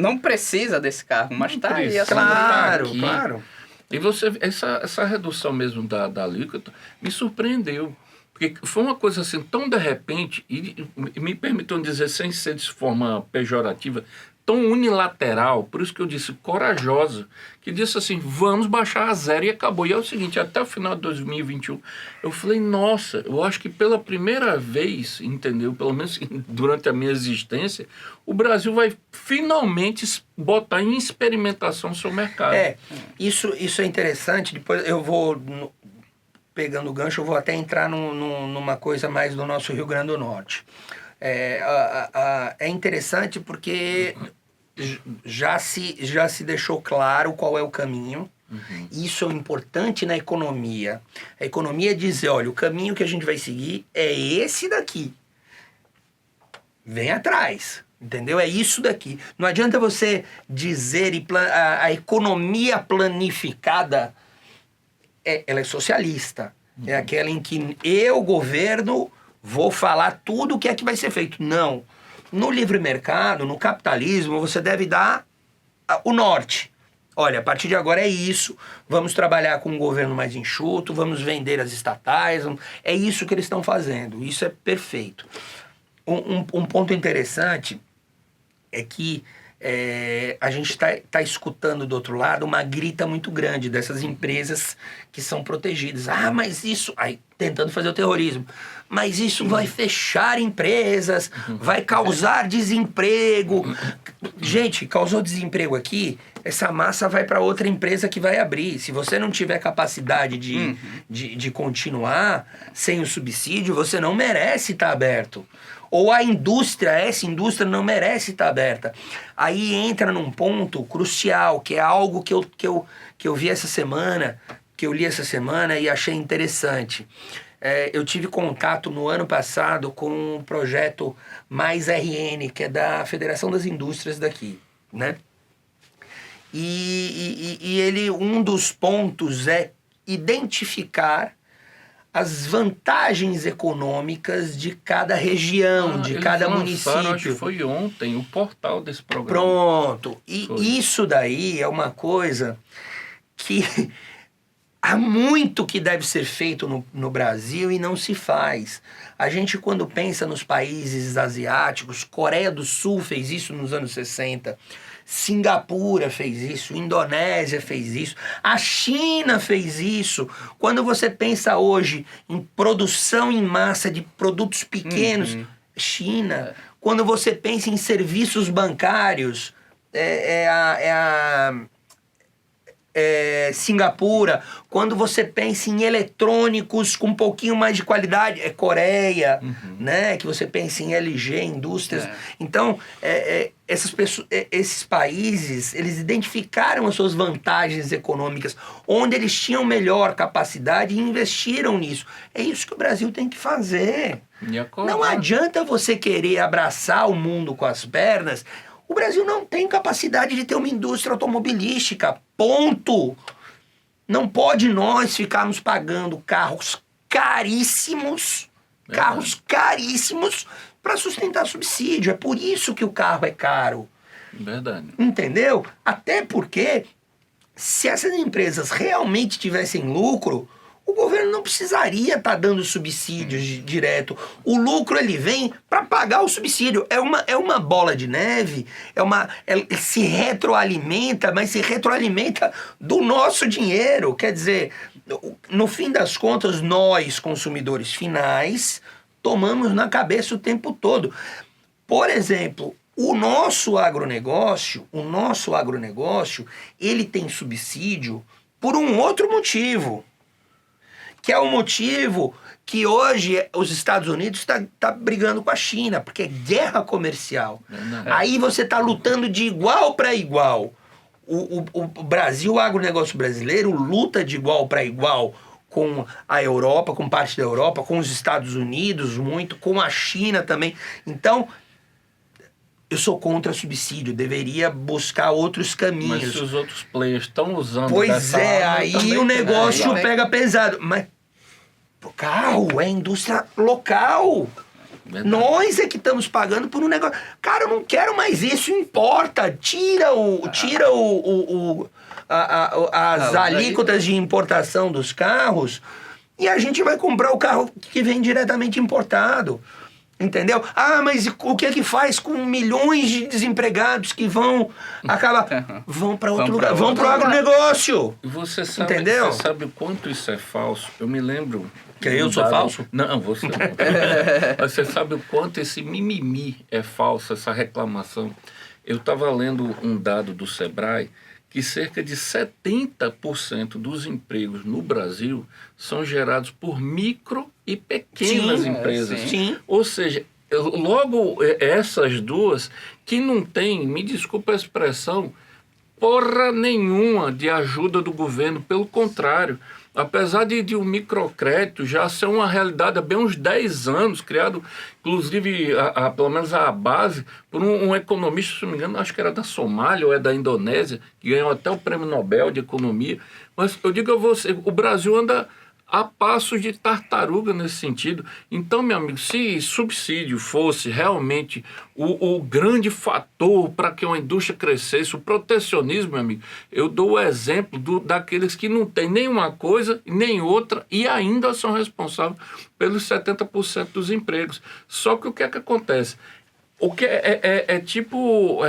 Não precisa desse carro, mas tá aí. precisa. Assim, Claro, aqui. claro. E você, essa redução mesmo da alíquota me surpreendeu. Porque foi uma coisa assim tão de repente, e me permitam dizer, sem ser de forma pejorativa, tão unilateral, por isso que eu disse corajosa, que disse assim, vamos baixar a zero e acabou. E é o seguinte, até o final de 2021, eu falei, nossa, eu acho que pela primeira vez, entendeu? Pelo menos durante a minha existência, o Brasil vai finalmente botar em experimentação o seu mercado. Isso é interessante. Depois eu vou, pegando o gancho, eu vou até entrar numa coisa mais do nosso Rio Grande do Norte. É interessante porque já se deixou claro qual é o caminho. Isso é importante na economia. A economia diz, olha, o caminho que a gente vai seguir é esse daqui. Vem atrás, entendeu? É isso daqui. Não adianta você dizer a economia planificada, ela é socialista. É aquela em que eu, governo, vou falar tudo o que é que vai ser feito. Não. No livre mercado, no capitalismo, você deve dar o norte. Olha, a partir de agora é isso. Vamos trabalhar com um governo mais enxuto, vamos vender as estatais. É isso que eles estão fazendo. Isso é perfeito. Um ponto interessante é que a gente está escutando do outro lado uma grita muito grande dessas empresas que são protegidas. Ah, mas isso... Aí, tentando fazer o terrorismo. Mas isso vai fechar empresas, vai causar desemprego. Gente, causou desemprego aqui, essa massa vai para outra empresa que vai abrir. Se você não tiver capacidade de continuar sem o subsídio, você não merece estar aberto. Ou essa indústria não merece estar aberta. Aí entra num ponto crucial, que é algo que eu vi essa semana, que eu li essa semana e achei interessante. Eu tive contato no ano passado com um projeto Mais RN, que é da Federação das Indústrias daqui, né? E ele, um dos pontos é identificar as vantagens econômicas de cada região, de eles cada lançaram, município. acho que foi ontem, o portal desse programa. Pronto. E Foi. isso daí é uma coisa que há muito que deve ser feito no Brasil e não se faz. A gente, quando pensa nos países asiáticos, Coreia do Sul fez isso nos anos 60, Singapura fez isso, Indonésia fez isso, a China fez isso. Quando você pensa hoje em produção em massa de produtos pequenos, China. Quando você pensa em serviços bancários, Singapura. Quando você pensa em eletrônicos com um pouquinho mais de qualidade, é Coreia, né? Que você pensa em LG, indústrias. Então, esses países, eles identificaram as suas vantagens econômicas, onde eles tinham melhor capacidade e investiram nisso. É isso que o Brasil tem que fazer. Não adianta você querer abraçar o mundo com as pernas. O Brasil não tem capacidade de ter uma indústria automobilística, ponto. Não pode nós ficarmos pagando carros caríssimos para sustentar subsídio. É por isso que o carro é caro. Verdade. Entendeu? Até porque, se essas empresas realmente tivessem lucro, o governo não precisaria estar dando subsídios direto. O lucro, ele vem para pagar o subsídio. É uma bola de neve, se retroalimenta, mas se retroalimenta do nosso dinheiro. Quer dizer, no fim das contas, nós, consumidores finais, tomamos na cabeça o tempo todo. Por exemplo, o nosso agronegócio, ele tem subsídio por um outro motivo. Que é o motivo que hoje os Estados Unidos tá brigando com a China, porque é guerra comercial. Aí você está lutando de igual para igual. O Brasil, o agronegócio brasileiro, luta de igual para igual com a Europa, com parte da Europa, com os Estados Unidos, muito, com a China também. Então, eu sou contra subsídio, deveria buscar outros caminhos. Mas se os outros players estão usando... Pois aí o negócio pega pesado. Mas o carro é indústria local. Verdade. Nós é que estamos pagando por um negócio. Cara, eu não quero mais isso, importa. Tira as alíquotas de importação dos carros e a gente vai comprar o carro que vem diretamente importado. Entendeu? Ah, mas o que é que faz com milhões de desempregados que vão acabar... Vão para outro lugar, vão para o agronegócio. Você sabe, entendeu? Você sabe o quanto isso é falso? Eu me lembro... Que eu sou falso? Não, você não. Mas você sabe o quanto esse mimimi é falso, essa reclamação. Eu estava lendo um dado do Sebrae que cerca de 70% dos empregos no Brasil são gerados por micro e pequenas empresas. Sim. Ou seja, logo essas duas que não tem, me desculpa a expressão, porra nenhuma de ajuda do governo, pelo contrário. Apesar de um microcrédito já ser uma realidade há bem uns 10 anos, criado, inclusive, pelo menos a base, por um economista, se não me engano, acho que era da Somália ou é da Indonésia, que ganhou até o Prêmio Nobel de Economia. Mas eu digo a você, o Brasil anda a passos de tartaruga nesse sentido. Então, meu amigo, se subsídio fosse realmente o grande fator para que uma indústria crescesse, o protecionismo, meu amigo, eu dou o exemplo daqueles que não têm nenhuma coisa nem outra e ainda são responsáveis pelos 70% dos empregos. Só que o que é que acontece? O que é tipo...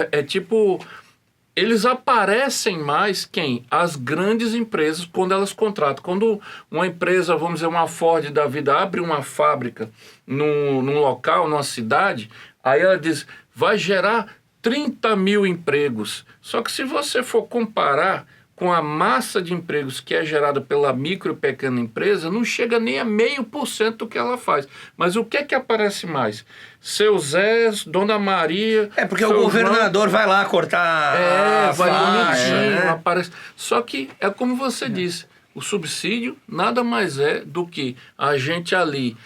Eles aparecem mais quem? As grandes empresas, quando elas contratam. Quando uma empresa, vamos dizer, uma Ford da vida, abre uma fábrica num local, numa cidade, aí ela diz, vai gerar 30 mil empregos. Só que se você for comparar com a massa de empregos que é gerada pela micro e pequena empresa, não chega nem a 0,5% do que ela faz. Mas o que é que aparece mais? Seu Zé, Dona Maria... É porque o governador vai lá cortar vai bonitinho, aparece. Só que é como você disse, O subsídio nada mais é do que a gente ali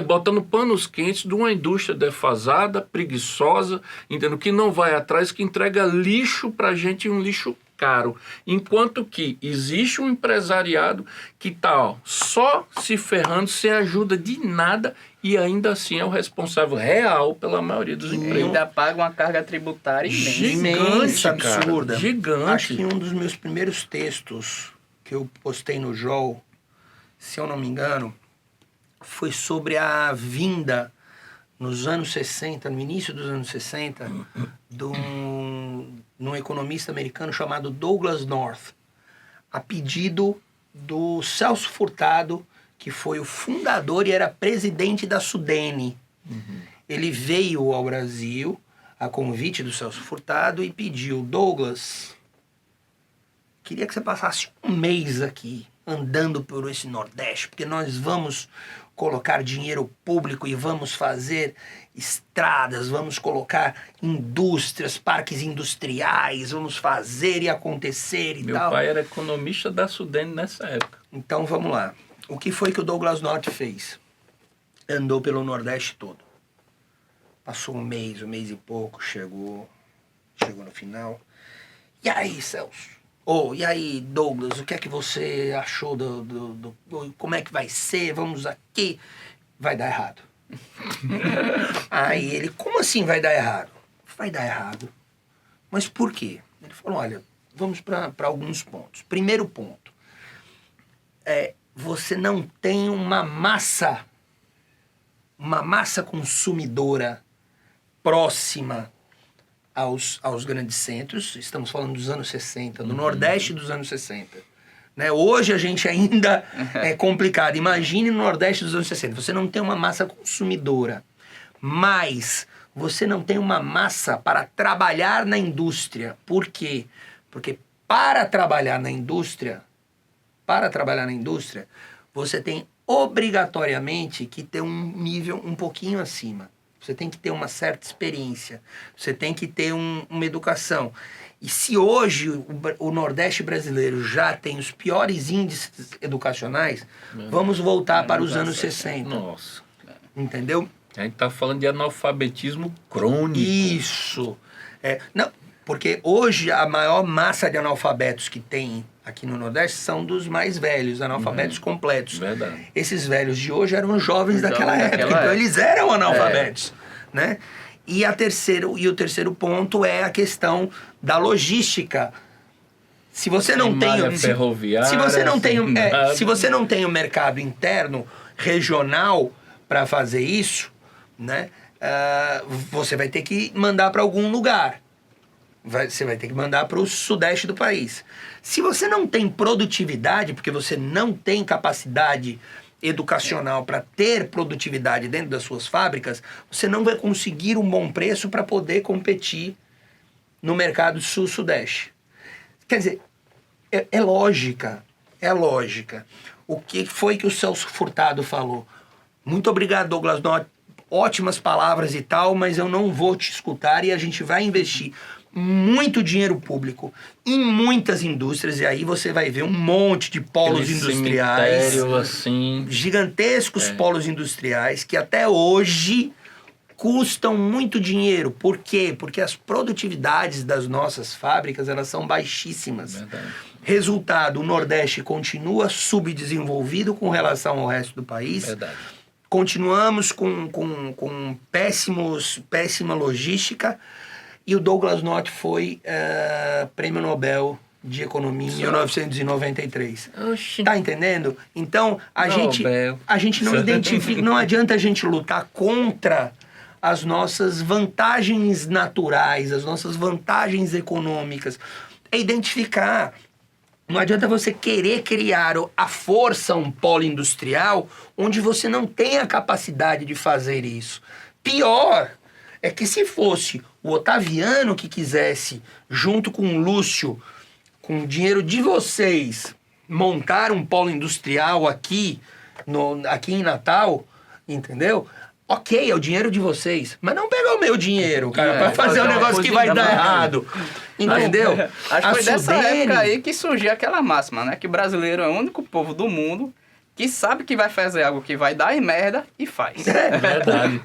botando panos quentes de uma indústria defasada, preguiçosa, entendeu? Que não vai atrás, que entrega lixo para a gente, um lixo caro. Enquanto que existe um empresariado que está só se ferrando sem ajuda de nada e ainda assim é o responsável real pela maioria dos empregos. Ainda paga uma carga tributária imensa. Gigante, absurda. Cara, gigante. Acho que um dos meus primeiros textos que eu postei no JOL, se eu não me engano, foi sobre a vinda nos anos 60, no início dos anos 60, de um economista americano chamado Douglas North, a pedido do Celso Furtado, que foi o fundador e era presidente da Sudene. Ele veio ao Brasil a convite do Celso Furtado e pediu: Douglas, queria que você passasse um mês aqui andando por esse Nordeste, porque nós vamos colocar dinheiro público e vamos fazer estradas, vamos colocar indústrias, parques industriais, vamos fazer e acontecer e Meu tal. Meu pai era economista da Sudene nessa época. Então vamos lá. O que foi que o Douglas North fez? Andou pelo Nordeste todo. Passou um mês e pouco, chegou no final. E aí, Celso? E aí, Douglas, o que é que você achou como é que vai ser? Vamos aqui. Vai dar errado. Aí ele, como assim vai dar errado? Vai dar errado. Mas por quê? Ele falou, olha, vamos para alguns pontos. Primeiro ponto. Você não tem uma massa consumidora próxima aos grandes centros. Estamos falando dos anos 60, do Nordeste dos anos 60. Né? Hoje a gente ainda é complicado. Imagine no Nordeste dos anos 60. Você não tem uma massa consumidora, mas você não tem uma massa para trabalhar na indústria. Por quê? Porque para trabalhar na indústria, você tem obrigatoriamente que ter um nível um pouquinho acima. Você tem que ter uma certa experiência. Você tem que ter uma educação. E se hoje o Nordeste brasileiro já tem os piores índices educacionais, vamos voltar para os anos 60. Nossa. Entendeu? A gente está falando de analfabetismo crônico. Isso. Não, porque hoje a maior massa de analfabetos que tem aqui no Nordeste são dos mais velhos, analfabetos completos. Verdade. Esses velhos de hoje eram jovens daquela época, então eles eram analfabetos. Né? E o terceiro ponto é a questão da logística. Se você não tem se você não tem um mercado interno regional para fazer isso, né, você vai ter que mandar para algum lugar. Você vai ter que mandar para o sudeste do país. Se você não tem produtividade, porque você não tem capacidade educacional para ter produtividade dentro das suas fábricas, você não vai conseguir um bom preço para poder competir no mercado sul-sudeste. Quer dizer, é lógica. O que foi que o Celso Furtado falou? Muito obrigado, Douglas North. Ótimas palavras e tal, mas eu não vou te escutar e a gente vai investir muito dinheiro público em muitas indústrias, e aí você vai ver um monte de polos industriais, assim, gigantescos polos industriais que até hoje custam muito dinheiro. Por quê? Porque as produtividades das nossas fábricas, elas são baixíssimas. Verdade. Resultado, o Nordeste continua subdesenvolvido com relação ao resto do país. Verdade. Continuamos com péssima logística. E o Douglas North foi Prêmio Nobel de Economia em 1993. Oxi. Tá entendendo? Então, a gente não identifica... Não adianta a gente lutar contra as nossas vantagens naturais, as nossas vantagens econômicas. É identificar. Não adianta você querer criar à força um polo industrial onde você não tem a capacidade de fazer isso. Pior é que se fosse o Otaviano que quisesse, junto com o Lúcio, com o dinheiro de vocês, montar um polo industrial aqui em Natal, entendeu? Ok, é o dinheiro de vocês, mas não pegar o meu dinheiro, cara, pra fazer fazer um uma negócio que coisa vai dar bacana. errado. Entendeu? Acho que foi dessa Sudene- época aí que surgiu aquela máxima, né? Que o brasileiro é o único povo do mundo que sabe que vai fazer algo que vai dar em merda e faz. É verdade.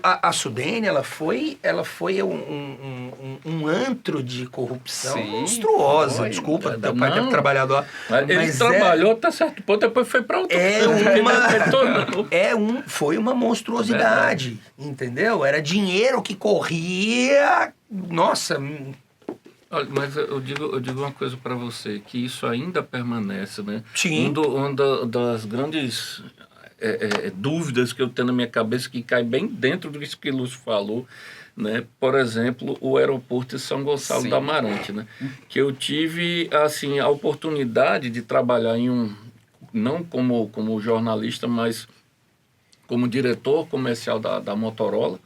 A Sudene, ela foi um antro de corrupção Sim, monstruosa. foi. Desculpa, teu pai ter Não. trabalhado lá. Ele trabalhou até certo ponto, depois foi para outro É canto, que uma- não aguentou, não. Foi uma monstruosidade, entendeu? Era dinheiro que corria. Nossa, Olha, mas eu digo uma coisa para você, que isso ainda permanece, né? Sim. Uma das grandes dúvidas que eu tenho na minha cabeça, que cai bem dentro do que o Lúcio falou, né? Por exemplo, o aeroporto de São Gonçalo Sim. do Amarante, né? Que eu tive, assim, a oportunidade de trabalhar não como jornalista, mas como diretor comercial da Motorola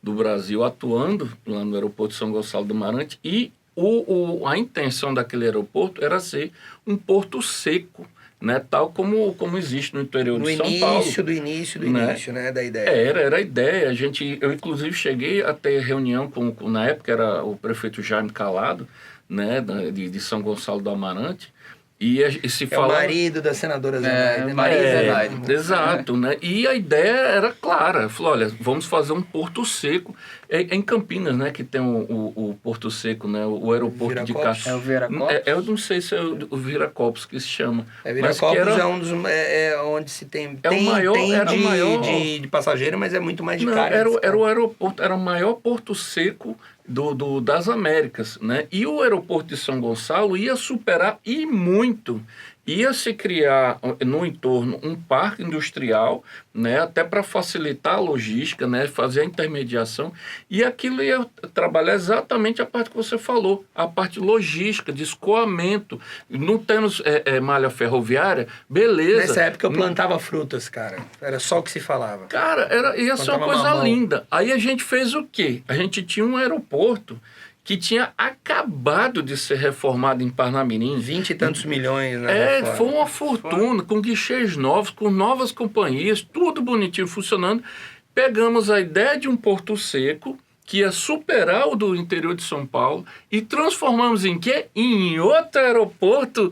do Brasil, atuando lá no aeroporto de São Gonçalo do Amarante, e a intenção daquele aeroporto era ser um porto seco, né? Tal como existe no interior no de São Paulo. do início, Né? início, né? Da ideia. Era a ideia. Eu, inclusive, cheguei a ter reunião na época era o prefeito Jaime Calado, né? De São Gonçalo do Amarante. E se É o falava... marido da senadora Zenaide. Maria Zenaide. Exato, né? E a ideia era clara. Falou, olha, vamos fazer um porto seco. É em Campinas, né? Que tem o porto seco, né? O aeroporto de Viracopos. É o Viracopos? Eu não sei se é o Viracopos que se chama. Viracopos mas que era... é um dos... onde se tem... É o maior- era o maior- de passageiro, mas é muito mais de Não, carga. era o aeroporto, era o maior porto seco das Américas, né? E o aeroporto de São Gonçalo ia superar e muito. Ia se criar no entorno um parque industrial, né, até para facilitar a logística, né, fazer a intermediação, e aquilo ia trabalhar exatamente a parte que você falou, a parte logística, de escoamento. Não temos malha ferroviária, beleza. Nessa época eu plantava frutas, cara. Era só o que se falava. Cara, ia ser uma Plantava coisa mamão. linda. Aí a gente fez o quê? A gente tinha um aeroporto que tinha acabado de ser reformado em Parnamirim. 20 e tantos milhões, né? reforma. Foi uma fortuna, com guichês novos, com novas companhias, tudo bonitinho funcionando. Pegamos a ideia de um porto seco, que ia superar o do interior de São Paulo, e transformamos em quê? Em outro aeroporto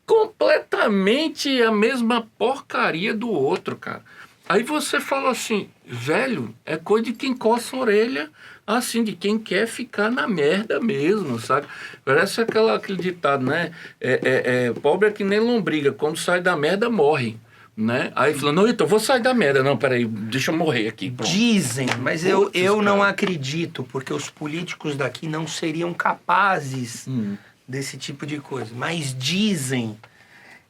completamente a mesma porcaria do outro, cara. Aí você fala assim, velho, é coisa de quem coça a orelha, assim, de quem quer ficar na merda mesmo, sabe? Parece aquele ditado, né? Pobre é que nem lombriga, quando sai da merda, morre, né? Aí fala, não, então vou sair da merda. Não, peraí, deixa eu morrer aqui. Pronto. Dizem, mas eu Putz, não cara. acredito, porque os políticos daqui não seriam capazes desse tipo de coisa. Mas dizem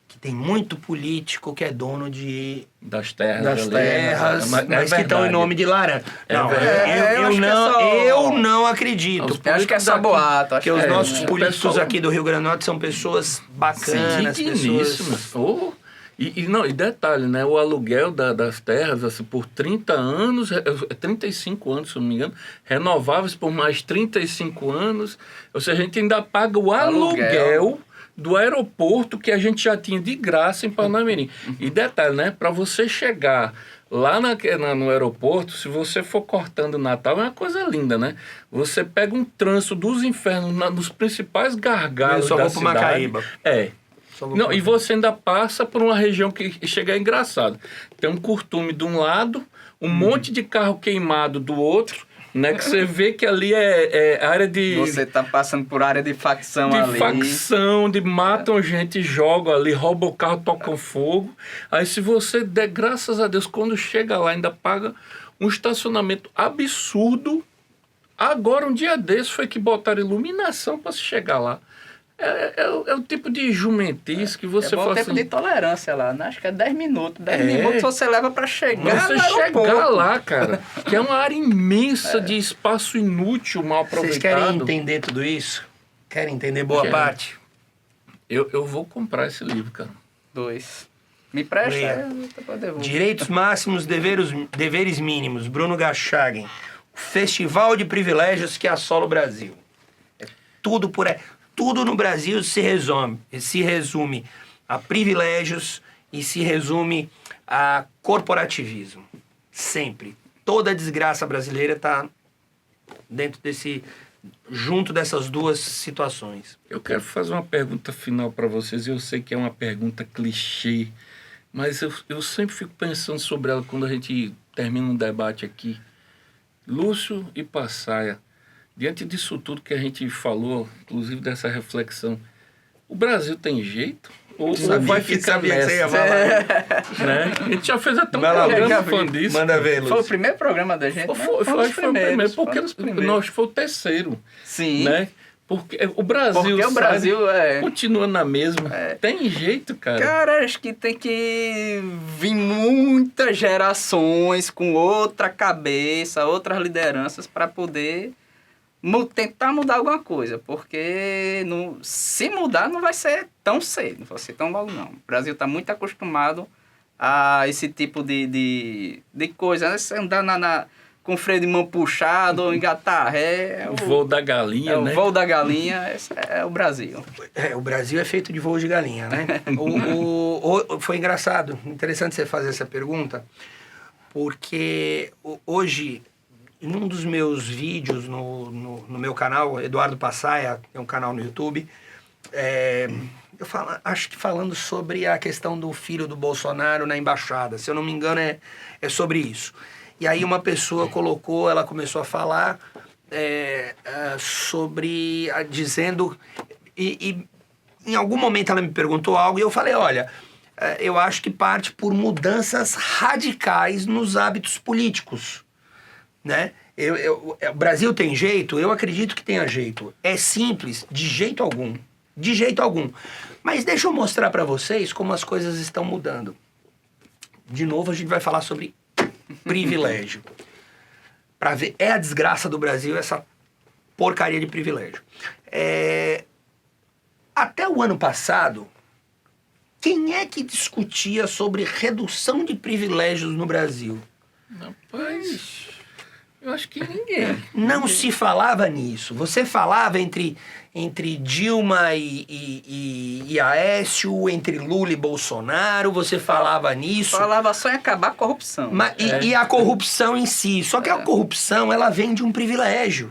que tem muito político que é dono Das terras. das ali, terras, né? mas que estão em verdade. nome de laranja. É Não, verdade. eu acho que é só- eu não acredito. Os Eu acho que é só boato. Acho Porque os que nossos o políticos pessoal- aqui do Rio Grande do Norte são pessoas bacanas, pessoas... Digníssimas. E detalhe, né? O aluguel das terras, assim, por 30 anos, 35 anos, se eu não me engano, renováveis por mais 35 anos. Ou seja, a gente ainda paga o aluguel do aeroporto que a gente já tinha de graça em Parnamirim. E detalhe, né? Para você chegar lá no aeroporto, se você for cortando o Natal, é uma coisa linda, né? Você pega um trânsito dos infernos nos principais gargalos Eu só da vou pro cidade. Macaíba. Só vou Não, pro e você ainda passa por uma região que chega engraçado. Tem um curtume de um lado, um monte de carro queimado do outro, né? Que você vê que ali é área de... Você tá passando por área de facção ali. De facção, de matam gente, jogam ali, roubam o carro, tocam fogo. Aí se você der, graças a Deus, quando chega lá, ainda paga um estacionamento absurdo. Agora, um dia desse, foi que botaram iluminação para se chegar lá. É o tipo de jumentice que você É bom fala tempo assim... de tolerância lá, né? Acho que é 10 minutos. 10 minutos você leva pra chegar Você no aeroporto. chegar lá, cara, que é uma área imensa de espaço inútil, mal Vocês aproveitado. querem entender tudo isso? Querem entender boa Quero. parte? Eu vou comprar esse livro, cara. 2. Me presta, Leia. eu devolvo. Direitos máximos, deveres mínimos. Bruno Gachaguen. O festival de privilégios que assola o Brasil. É tudo por aí. Tudo no Brasil se resume a privilégios e se resume a corporativismo. Sempre. toda a desgraça brasileira está dentro junto dessas duas situações. Eu quero fazer uma pergunta final para vocês. Eu sei que é uma pergunta clichê, mas eu sempre fico pensando sobre ela quando a gente termina um debate aqui. Lúcio e Passaia, diante disso tudo que a gente falou, inclusive dessa reflexão, o Brasil tem jeito? Ou vai ficar nessa? Né? A gente já fez até um programa falando disso. Manda ver, Lúcio. Foi o primeiro programa da gente, Foi o primeiro, porque nós foi o terceiro. Sim. Né? Porque o Brasil, continua na mesma. Tem jeito, cara. Cara, acho que tem que vir muitas gerações com outra cabeça, outras lideranças para poder tentar mudar alguma coisa. Porque se mudar não vai ser tão cedo, não vai ser tão logo não. O Brasil está muito acostumado a esse tipo de coisa, né? Você andar com freio de mão puxado ou engatar ré. O voo da galinha, né? O voo da galinha, esse é o Brasil. O Brasil é feito de voo de galinha, né? Foi engraçado, interessante você fazer essa pergunta, porque hoje, em um dos meus vídeos no meu canal, Eduardo Passaia, é um canal no YouTube, acho que falando sobre a questão do filho do Bolsonaro na embaixada, se eu não me engano é sobre isso. E aí uma pessoa ela começou a falar sobre, dizendo, e em algum momento ela me perguntou algo e eu falei, olha, eu acho que parte por mudanças radicais nos hábitos políticos, né? O Brasil tem jeito? Eu acredito que tenha jeito. É simples? De jeito algum. De jeito algum. Mas deixa eu mostrar para vocês como as coisas estão mudando. De novo a gente vai falar sobre privilégio. Para ver, a desgraça do Brasil essa porcaria de privilégio. Até o ano passado, quem é que discutia sobre redução de privilégios no Brasil? Rapaz, eu acho que ninguém. Não se falava nisso. Você falava entre Dilma e Aécio, entre Lula e Bolsonaro, você falava nisso. Falava só em acabar a corrupção. E a corrupção em si. Só que a corrupção, ela vem de um privilégio.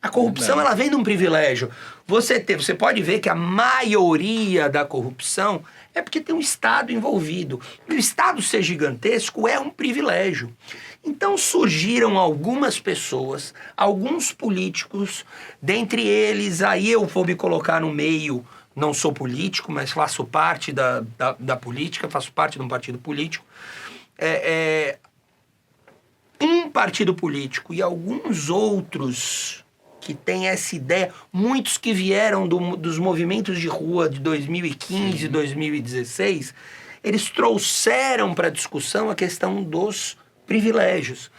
A corrupção, ela vem de um privilégio. Você pode ver que a maioria da corrupção é porque tem um Estado envolvido. E o Estado ser gigantesco é um privilégio. Então surgiram algumas pessoas, alguns políticos, dentre eles, aí eu vou me colocar no meio, não sou político, mas faço parte da política, faço parte de um partido político. Um partido político e alguns outros que têm essa ideia, muitos que vieram dos movimentos de rua de 2015 e 2016, eles trouxeram para a discussão a questão dos privilégios.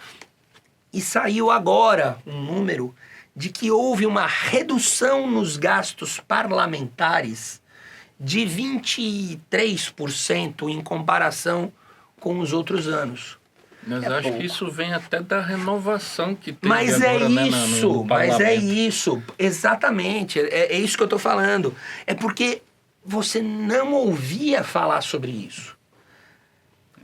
E saiu agora um número de que houve uma redução nos gastos parlamentares de 23% em comparação com os outros anos. Mas acho pouco. Que isso vem até da renovação que tem agora, no mas é isso, exatamente, é isso que eu estou falando. É porque você não ouvia falar sobre isso.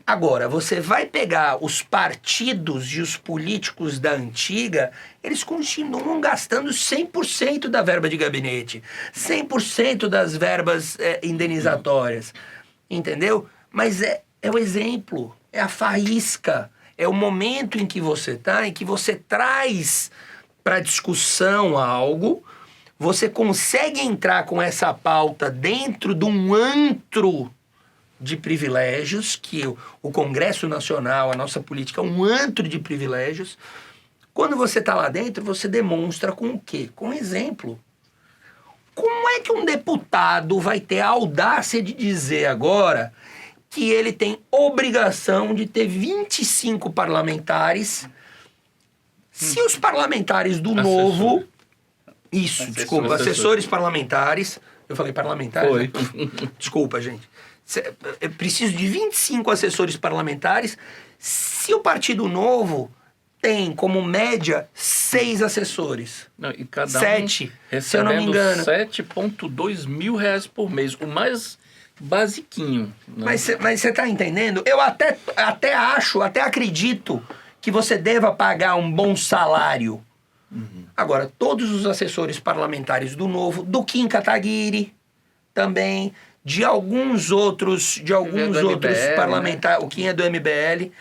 Agora, você vai pegar os partidos e os políticos da antiga, eles continuam gastando 100% da verba de gabinete, 100% das verbas indenizatórias, entendeu? Mas é o exemplo, é a faísca, é o momento em que você está, em que você traz para discussão algo, você consegue entrar com essa pauta dentro de um antro de privilégios, que o Congresso Nacional, a nossa política é um antro de privilégios. Quando você está lá dentro, você demonstra com o quê? Com exemplo. Como é que um deputado vai ter a audácia de dizer agora que ele tem obrigação de ter 25 parlamentares se os parlamentares do Novo... Isso, desculpa, assessores parlamentares... Eu falei parlamentares? Foi. Né? Desculpa, gente. Eu preciso de 25 assessores parlamentares se o Partido Novo tem como média 6 assessores. Não, e cada 7, se eu não me engano. 7,2 mil reais por mês, o mais basiquinho. Né? Mas você está entendendo? Eu até acho, até acredito que você deva pagar um bom salário. Agora, todos os assessores parlamentares do Novo, do Kim Kataguiri também, de alguns outros MBL, parlamentares, o Kim é do MBL,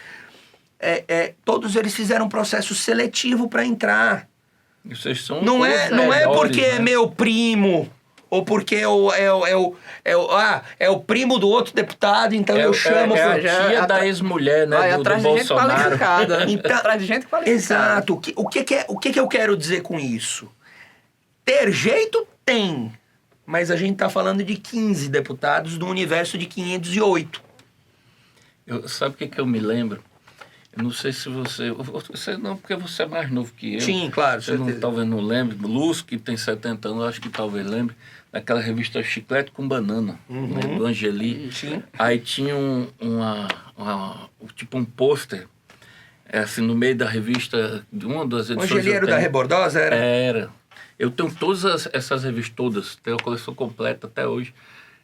todos eles fizeram um processo seletivo para entrar. Vocês são Não é porque né? é meu primo, ou porque é o primo do outro deputado, então eu chamo... a tia da ex-mulher, né, do atrás de gente Bolsonaro. qualificada. Então, Atrás de gente qualificada. Exato. O que eu quero dizer com isso? Ter jeito tem, mas a gente tá falando de 15 deputados do universo de 508. Sabe o que eu me lembro? Eu não sei se você não, porque você é mais novo que eu. Sim, claro, Você não, certeza. talvez não lembre. Luz, que tem 70 anos, acho que talvez lembre. Daquela revista Chiclete com Banana, né, do Angeli. Sim. Aí tinha tipo um pôster, assim, no meio da revista, de uma das O edições. Angeliero da Rebordosa era? Era. Eu tenho todas essas revistas todas, tenho a coleção completa até hoje.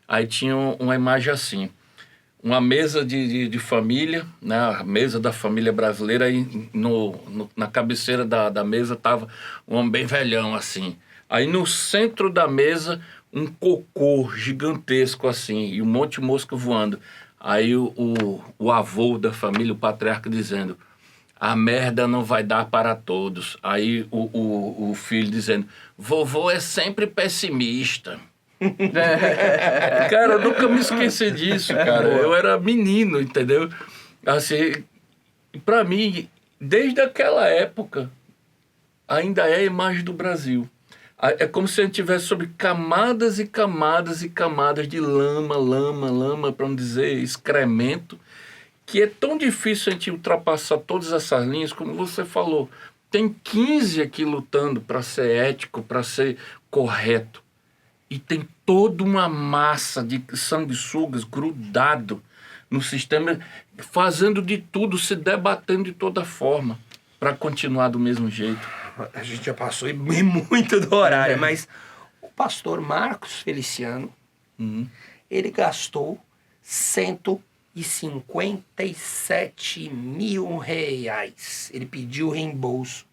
Aí tinha uma imagem assim, uma mesa de família, né, a mesa da família brasileira, aí na cabeceira da mesa tava um homem bem velhão, assim. Aí no centro da mesa, um cocô gigantesco, assim, e um monte de mosca voando. Aí o avô da família, o patriarca, dizendo: a merda não vai dar para todos. Aí o filho dizendo: vovô é sempre pessimista. Cara, eu nunca me esqueci disso, cara. Eu era menino, entendeu? Assim, pra mim, desde aquela época, ainda é a imagem do Brasil. É como se a gente tivesse sobre camadas e camadas e camadas de lama, para não dizer excremento, que é tão difícil a gente ultrapassar todas essas linhas, como você falou. Tem 15 aqui lutando para ser ético, para ser correto. E tem toda uma massa de sanguessugas grudado no sistema, fazendo de tudo, se debatendo de toda forma, para continuar do mesmo jeito. A gente já passou muito do horário, mas o pastor Marcos Feliciano, ele gastou 157 mil reais. Ele pediu reembolso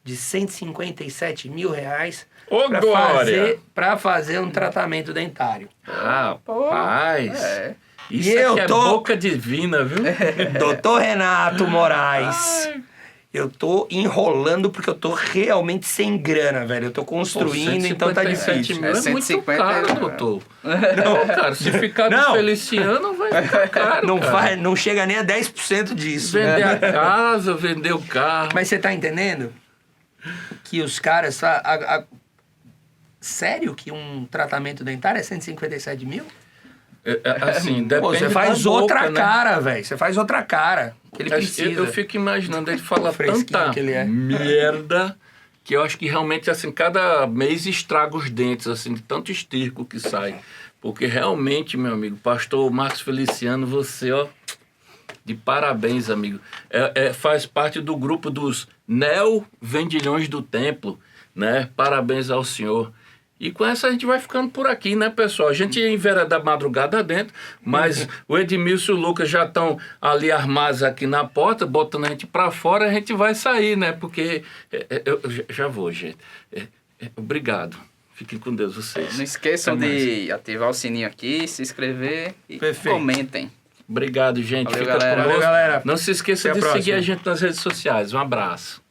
de 157 mil reais Ô, Glória! para fazer um tratamento dentário. Rapaz! Isso E eu aqui é boca divina, viu? Doutor Renato Moraes, eu tô enrolando porque eu tô realmente sem grana, velho. Eu tô construindo, então tá 157 difícil. mil é muito 150, caro, doutor. Não, cara, se ficar do Não. Feliciano, vai ficar caro, Não, cara. não chega nem a 10% disso. Vender a casa, vender o carro. Mas você tá entendendo? Que os caras... Sério que um tratamento dentário é 157 mil? Assim, Pô, depende você faz da boca, outra né? cara, velho. Você faz outra cara. Que ele Mas precisa. eu fico imaginando ele falar Fresquinho tanta que ele é. merda que eu acho que realmente, assim, cada mês estraga os dentes, assim, de tanto esterco que sai. Porque realmente, meu amigo, pastor Marcos Feliciano, você, ó, de parabéns, amigo. Faz parte do grupo dos neo-vendilhões do templo, né? Parabéns ao senhor. E com essa a gente vai ficando por aqui, né, pessoal? A gente ia enveredar madrugada dentro, mas o Edmilson e o Lucas já estão ali armados aqui na porta, botando a gente para fora, a gente vai sair, né? Porque eu já vou, gente. Obrigado. Fiquem com Deus, vocês. Não esqueçam Até de ativar o sininho aqui, se inscrever e Perfeito. comentem. Obrigado, gente. Valeu, Fica galera. conosco. Valeu, galera. Não se esqueça Até a de seguir próxima. a gente nas redes sociais. Um abraço.